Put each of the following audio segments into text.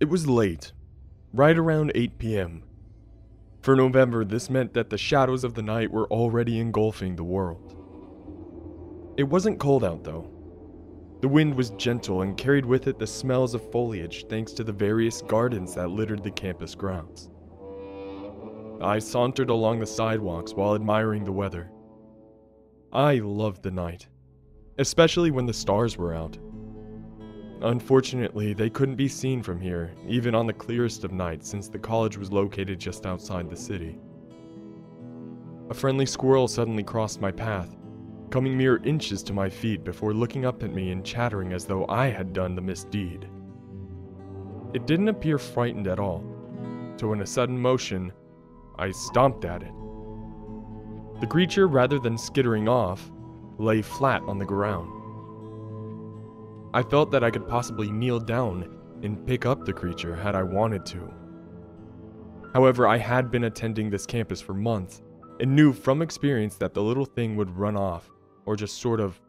It was late, right around 8 p.m. For November, this meant that the shadows of the night were already engulfing the world. It wasn't cold out though. The wind was gentle and carried with it the smells of foliage thanks to the various gardens that littered the campus grounds. I sauntered along the sidewalks while admiring the weather. I loved the night, especially when the stars were out. Unfortunately, they couldn't be seen from here, even on the clearest of nights, since the college was located just outside the city. A friendly squirrel suddenly crossed my path, coming mere inches to my feet before looking up at me and chattering as though I had done the misdeed. It didn't appear frightened at all, so in a sudden motion, I stomped at it. The creature, rather than skittering off, lay flat on the ground. I felt that I could possibly kneel down and pick up the creature had I wanted to. However, I had been attending this campus for months and knew from experience that the little thing would run off or just sort of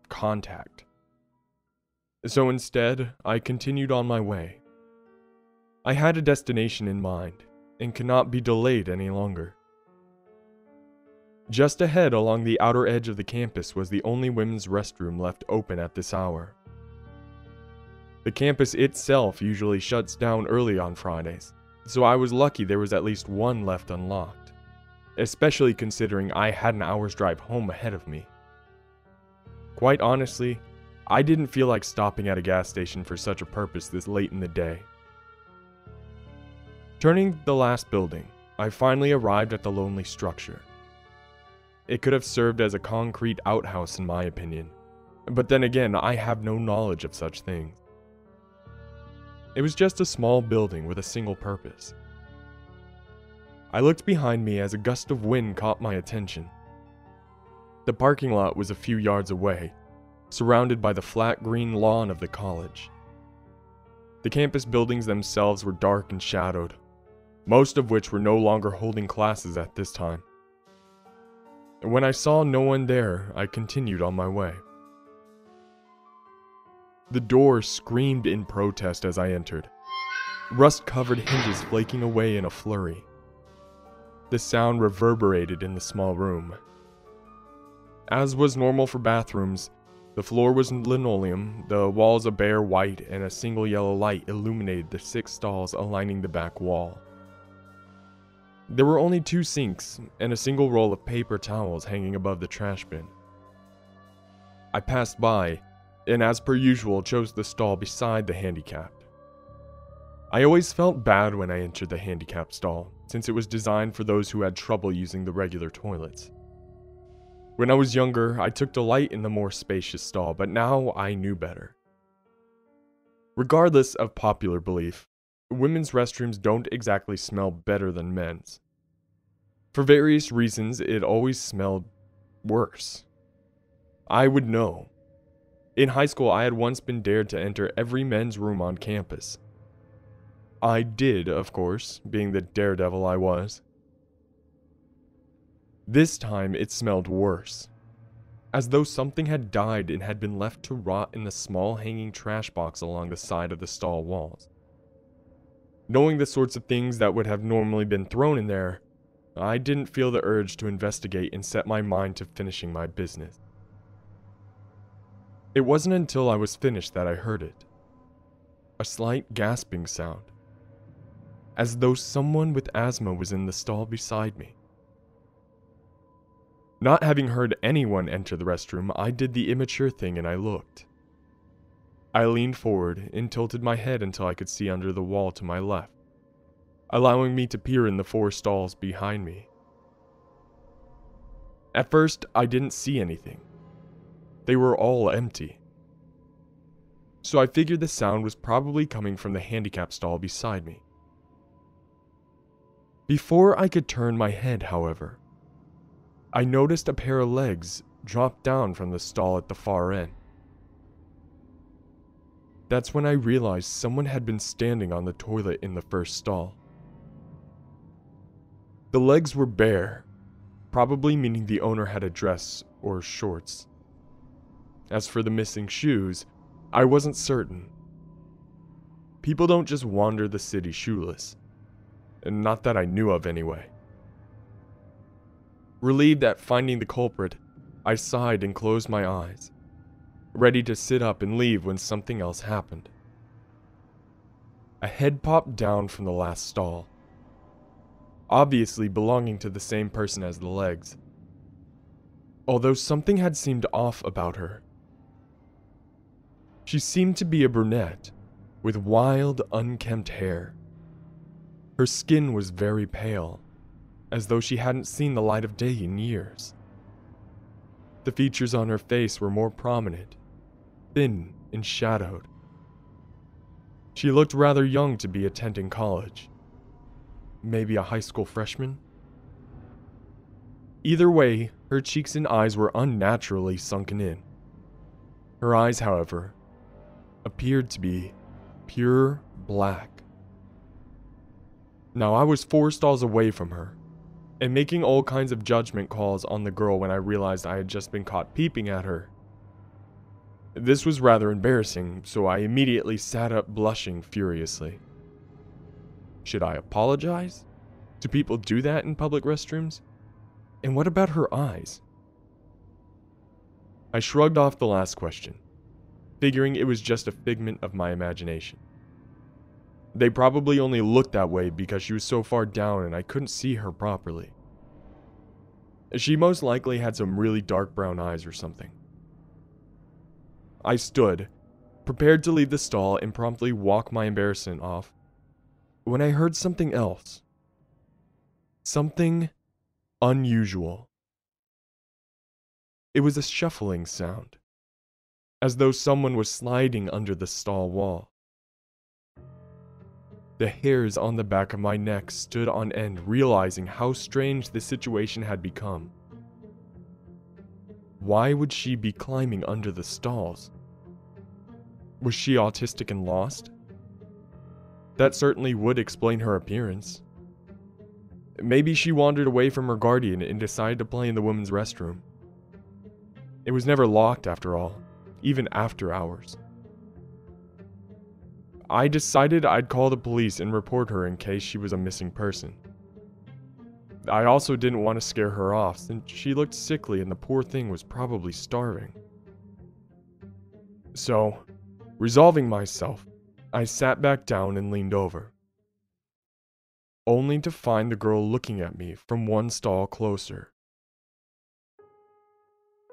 contact. So instead, I continued on my way. I had a destination in mind and could not be delayed any longer. Just ahead along the outer edge of the campus was the only women's restroom left open at this hour. The campus itself usually shuts down early on Fridays, so I was lucky there was at least one left unlocked, especially considering I had an hour's drive home ahead of me. Quite honestly, I didn't feel like stopping at a gas station for such a purpose this late in the day. Turning the last building, I finally arrived at the lonely structure. It could have served as a concrete outhouse in my opinion, but then again, I have no knowledge of such things. It was just a small building with a single purpose. I looked behind me as a gust of wind caught my attention. The parking lot was a few yards away, surrounded by the flat green lawn of the college. The campus buildings themselves were dark and shadowed, most of which were no longer holding classes at this time. When I saw no one there, I continued on my way. The door screamed in protest as I entered, rust-covered hinges flaking away in a flurry. The sound reverberated in the small room. As was normal for bathrooms, the floor was linoleum, the walls a bare white, and a single yellow light illuminated the 6 stalls aligning the back wall. There were only 2 sinks and a single roll of paper towels hanging above the trash bin. I passed by, and as per usual chose the stall beside the handicapped. I always felt bad when I entered the handicapped stall, since it was designed for those who had trouble using the regular toilets. When I was younger, I took delight in the more spacious stall, but now I knew better. Regardless of popular belief, women's restrooms don't exactly smell better than men's. For various reasons, it always smelled worse. I would know. In high school, I had once been dared to enter every men's room on campus. I did, of course, being the daredevil I was. This time, it smelled worse, as though something had died and had been left to rot in the small hanging trash box along the side of the stall walls. Knowing the sorts of things that would have normally been thrown in there, I didn't feel the urge to investigate and set my mind to finishing my business. It wasn't until I was finished that I heard it. A slight gasping sound, as though someone with asthma was in the stall beside me. Not having heard anyone enter the restroom, I did the immature thing and I looked. I leaned forward and tilted my head until I could see under the wall to my left, allowing me to peer in the 4 stalls behind me. At first, I didn't see anything. They were all empty. So I figured the sound was probably coming from the handicap stall beside me. Before I could turn my head, however, I noticed a pair of legs drop down from the stall at the far end. That's when I realized someone had been standing on the toilet in the first stall. The legs were bare, probably meaning the owner had a dress or shorts. As for the missing shoes, I wasn't certain. people don't just wander the city shoeless. And not that I knew of anyway. Relieved at finding the culprit, I sighed and closed my eyes, ready to sit up and leave when something else happened. A head popped down from the last stall, obviously belonging to the same person as the legs, although something had seemed off about her. She seemed to be a brunette, with wild, unkempt hair. Her skin was very pale, as though she hadn't seen the light of day in years. The features on her face were more prominent, thin and shadowed. She looked rather young to be attending college. Maybe a high school freshman? Either way, her cheeks and eyes were unnaturally sunken in. Her eyes, however, appeared to be pure black. Now, I was 4 stalls away from her, and making all kinds of judgment calls on the girl when I realized I had just been caught peeping at her. This was rather embarrassing, so I immediately sat up blushing furiously. Should I apologize? Do people do that in public restrooms? And what about her eyes? I shrugged off the last question, figuring it was just a figment of my imagination. They probably only looked that way because she was so far down and I couldn't see her properly. She most likely had some really dark brown eyes or something. I stood, prepared to leave the stall and promptly walk my embarrassment off, when I heard something else. Something unusual. It was a shuffling sound, as though someone was sliding under the stall wall. The hairs on the back of my neck stood on end, realizing how strange the situation had become. Why would she be climbing under the stalls? Was she autistic and lost? That certainly would explain her appearance. Maybe she wandered away from her guardian and decided to play in the women's restroom. It was never locked after all, even after hours. I decided I'd call the police and report her in case she was a missing person. I also didn't want to scare her off since she looked sickly and the poor thing was probably starving. So, resolving myself, I sat back down and leaned over, only to find the girl looking at me from one stall closer.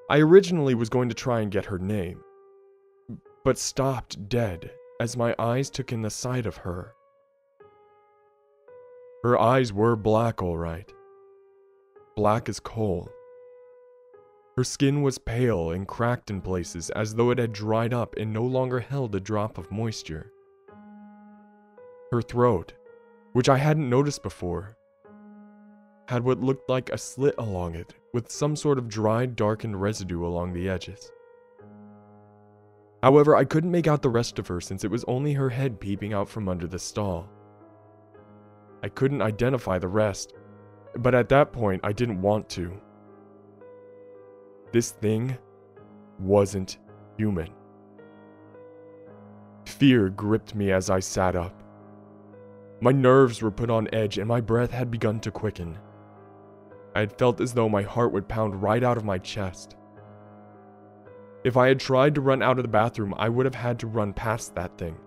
I originally was going to try and get her name, but stopped dead as my eyes took in the sight of her. Her eyes were black, all right. Black as coal. Her skin was pale and cracked in places as though it had dried up and no longer held a drop of moisture. Her throat, which I hadn't noticed before, had what looked like a slit along it with some sort of dried, darkened residue along the edges. However, I couldn't make out the rest of her since it was only her head peeping out from under the stall. I couldn't identify the rest, but at that point I didn't want to. This thing wasn't human. Fear gripped me as I sat up. My nerves were put on edge and my breath had begun to quicken. I had felt as though my heart would pound right out of my chest. If I had tried to run out of the bathroom, I would have had to run past that thing.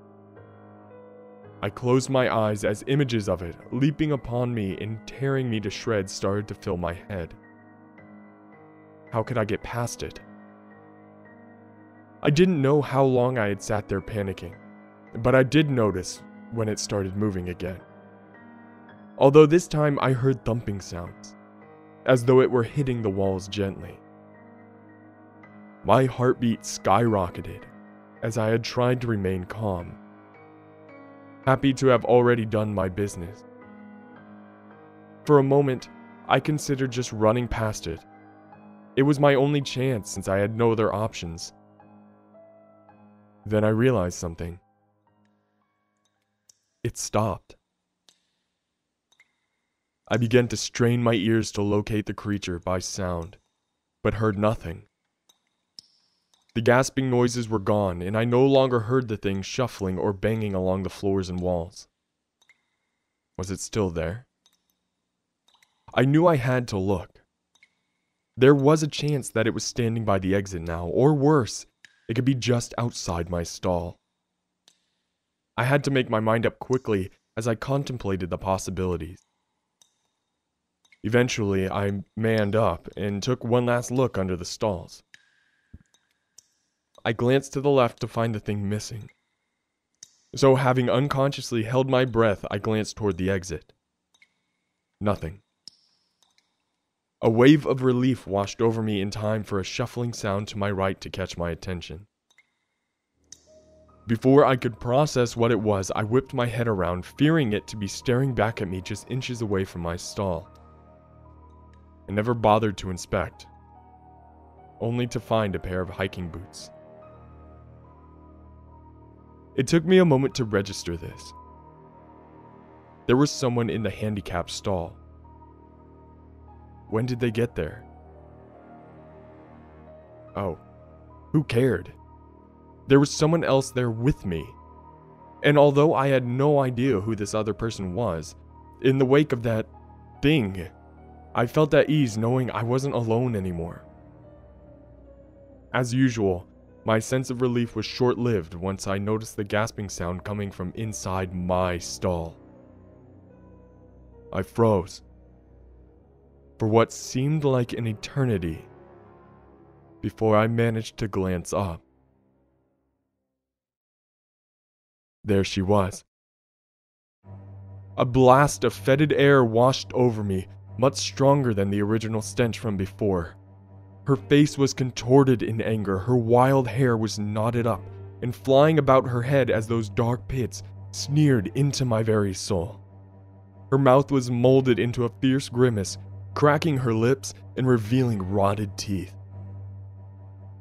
I closed my eyes as images of it, leaping upon me and tearing me to shreds, started to fill my head. How could I get past it? I didn't know how long I had sat there panicking, but I did notice when it started moving again. Although this time I heard thumping sounds, as though it were hitting the walls gently. My heartbeat skyrocketed as I had tried to remain calm, happy to have already done my business. For a moment, I considered just running past it. It was my only chance since I had no other options. Then I realized something. It stopped. I began to strain my ears to locate the creature by sound, but heard nothing. The gasping noises were gone, and I no longer heard the thing shuffling or banging along the floors and walls. Was it still there? I knew I had to look. There was a chance that it was standing by the exit now, or worse, it could be just outside my stall. I had to make my mind up quickly as I contemplated the possibilities. Eventually, I manned up and took one last look under the stalls. I glanced to the left to find the thing missing. So, having unconsciously held my breath, I glanced toward the exit. Nothing. A wave of relief washed over me in time for a shuffling sound to my right to catch my attention. Before I could process what it was, I whipped my head around, fearing it to be staring back at me just inches away from my stall. I never bothered to inspect, only to find a pair of hiking boots. It took me a moment to register this. There was someone in the handicapped stall. When did they get there? Oh, who cared? There was someone else there with me. And although I had no idea who this other person was, in the wake of that thing, I felt at ease knowing I wasn't alone anymore. As usual, my sense of relief was short-lived once I noticed the gasping sound coming from inside my stall. I froze. For what seemed like an eternity, before I managed to glance up. There she was. A blast of fetid air washed over me, much stronger than the original stench from before. Her face was contorted in anger, her wild hair was knotted up and flying about her head as those dark pits sneered into my very soul. Her mouth was molded into a fierce grimace, cracking her lips and revealing rotted teeth.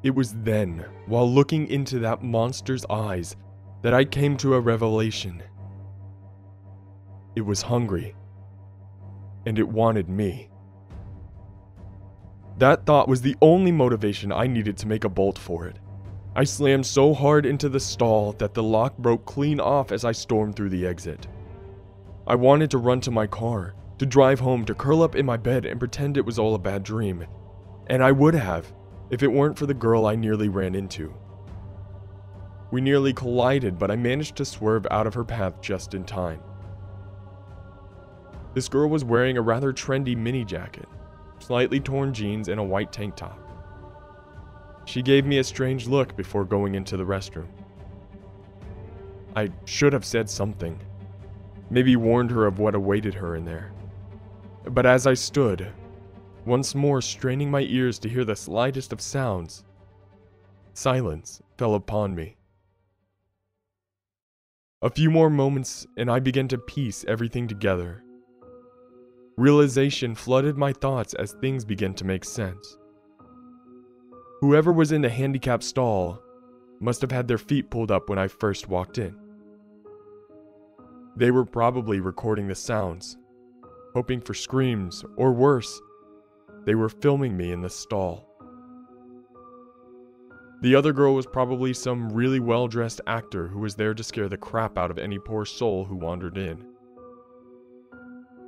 It was then, while looking into that monster's eyes, that I came to a revelation. It was hungry, and it wanted me. That thought was the only motivation I needed to make a bolt for it. I slammed so hard into the stall that the lock broke clean off as I stormed through the exit. I wanted to run to my car, to drive home, to curl up in my bed and pretend it was all a bad dream. And I would have, if it weren't for the girl I nearly ran into. We nearly collided, but I managed to swerve out of her path just in time. This girl was wearing a rather trendy mini jacket, slightly torn jeans, and a white tank top. She gave me a strange look before going into the restroom. I should have said something, maybe warned her of what awaited her in there. But as I stood, once more straining my ears to hear the slightest of sounds, silence fell upon me. A few more moments and I began to piece everything together. Realization flooded my thoughts as things began to make sense. Whoever was in the handicapped stall must have had their feet pulled up when I first walked in. They were probably recording the sounds, hoping for screams, or worse, they were filming me in the stall. The other girl was probably some really well-dressed actor who was there to scare the crap out of any poor soul who wandered in.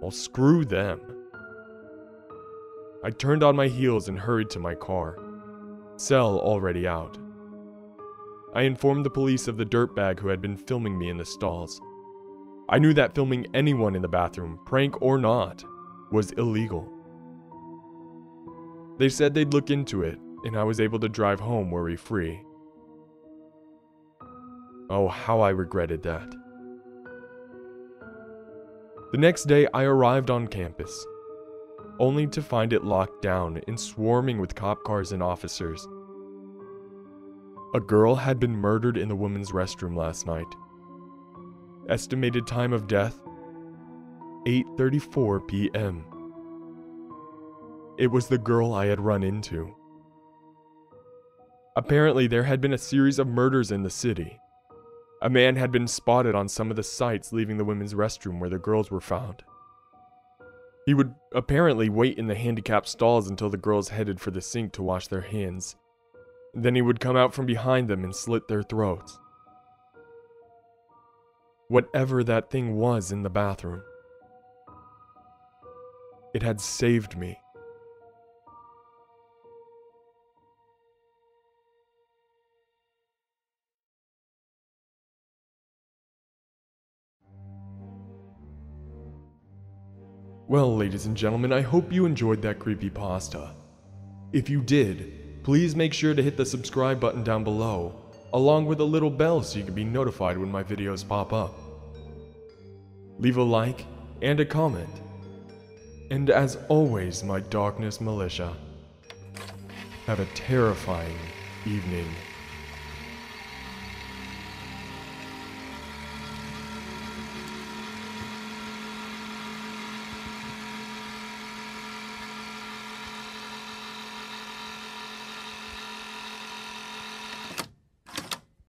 Well, screw them. I turned on my heels and hurried to my car, cell already out. I informed the police of the dirtbag who had been filming me in the stalls. I knew that filming anyone in the bathroom, prank or not, was illegal. They said they'd look into it, and I was able to drive home worry-free. Oh, how I regretted that. The next day, I arrived on campus, only to find it locked down and swarming with cop cars and officers. A girl had been murdered in the women's restroom last night. Estimated time of death, 8:34 p.m. It was the girl I had run into. Apparently, there had been a series of murders in the city. A man had been spotted on some of the sites leaving the women's restroom where the girls were found. He would apparently wait in the handicapped stalls until the girls headed for the sink to wash their hands. Then he would come out from behind them and slit their throats. Whatever that thing was in the bathroom, it had saved me. Well, ladies and gentlemen, I hope you enjoyed that creepypasta. If you did, please make sure to hit the subscribe button down below, along with a little bell so you can be notified when my videos pop up. Leave a like and a comment. And as always, my darkness militia, have a terrifying evening.